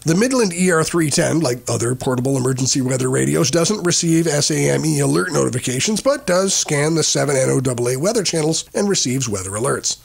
The Midland ER310, like other portable emergency weather radios, doesn't receive SAME alert notifications, but does scan the 7 NOAA weather channels and receives weather alerts.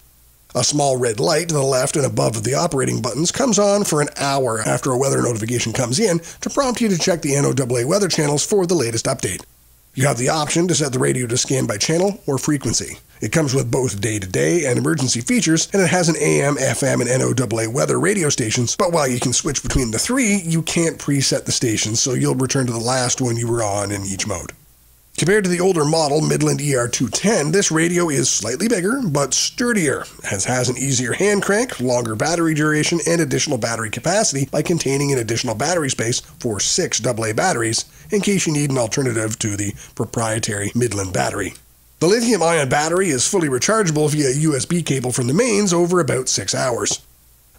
A small red light to the left and above the operating buttons comes on for an hour after a weather notification comes in to prompt you to check the NOAA weather channels for the latest update. You have the option to set the radio to scan by channel or frequency. It comes with both day-to-day and emergency features, and it has an AM, FM, and NOAA weather radio stations, but while you can switch between the three, you can't preset the stations, so you'll return to the last one you were on in each mode. Compared to the older model Midland ER310, this radio is slightly bigger, but sturdier, as has an easier hand crank, longer battery duration, and additional battery capacity by containing an additional battery space for 6 AA batteries, in case you need an alternative to the proprietary Midland battery. The lithium-ion battery is fully rechargeable via a USB cable from the mains over about 6 hours.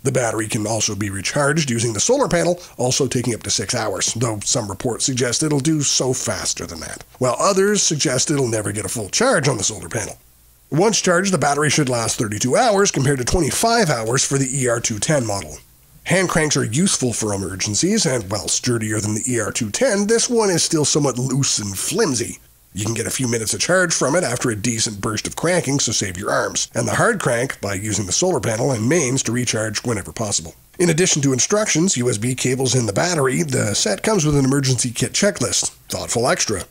The battery can also be recharged using the solar panel, also taking up to 6 hours, though some reports suggest it'll do so faster than that, while others suggest it'll never get a full charge on the solar panel. Once charged, the battery should last 32 hours compared to 25 hours for the ER310 model. Hand cranks are useful for emergencies, and while sturdier than the ER310, this one is still somewhat loose and flimsy. You can get a few minutes of charge from it after a decent burst of cranking, so save your arms, and the hard crank by using the solar panel and mains to recharge whenever possible. In addition to instructions, USB cables, and the battery, the set comes with an emergency kit checklist. Thoughtful extra.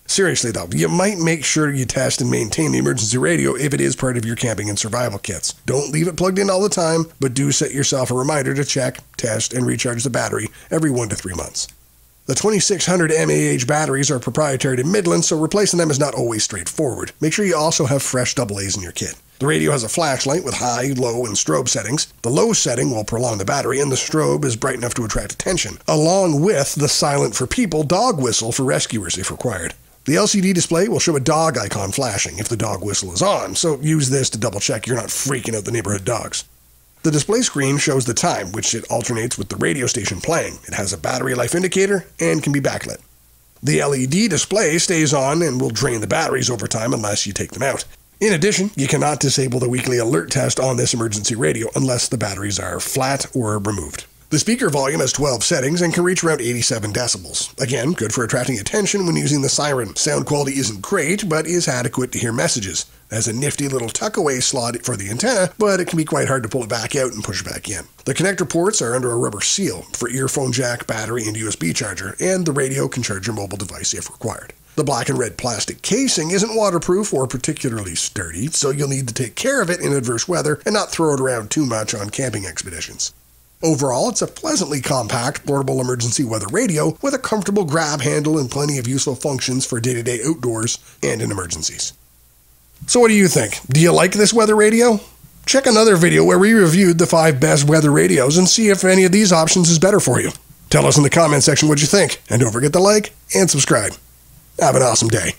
Seriously though, you might make sure you test and maintain the emergency radio if it is part of your camping and survival kits. Don't leave it plugged in all the time, but do set yourself a reminder to check, test, and recharge the battery every 1 to 3 months. The 2600 mAh batteries are proprietary to Midland, so replacing them is not always straightforward. Make sure you also have fresh AA's in your kit. The radio has a flashlight with high, low, and strobe settings. The low setting will prolong the battery, and the strobe is bright enough to attract attention, along with the silent for people dog whistle for rescuers if required. The LCD display will show a dog icon flashing if the dog whistle is on, so use this to double check you're not freaking out the neighborhood dogs. The display screen shows the time, which it alternates with the radio station playing. It has a battery life indicator and can be backlit. The LED display stays on and will drain the batteries over time unless you take them out. In addition, you cannot disable the weekly alert test on this emergency radio unless the batteries are flat or removed. The speaker volume has 12 settings and can reach around 87 decibels. Again, good for attracting attention when using the siren. Sound quality isn't great, but is adequate to hear messages. It has a nifty little tuck-away slot for the antenna, but it can be quite hard to pull it back out and push it back in. The connector ports are under a rubber seal for earphone jack, battery, and USB charger, and the radio can charge your mobile device if required. The black and red plastic casing isn't waterproof or particularly sturdy, so you'll need to take care of it in adverse weather and not throw it around too much on camping expeditions. Overall, it's a pleasantly compact portable emergency weather radio with a comfortable grab handle and plenty of useful functions for day-to-day outdoors and in emergencies. So what do you think? Do you like this weather radio? Check another video where we reviewed the 5 best weather radios and see if any of these options is better for you. Tell us in the comment section what you think, and don't forget to like and subscribe. Have an awesome day.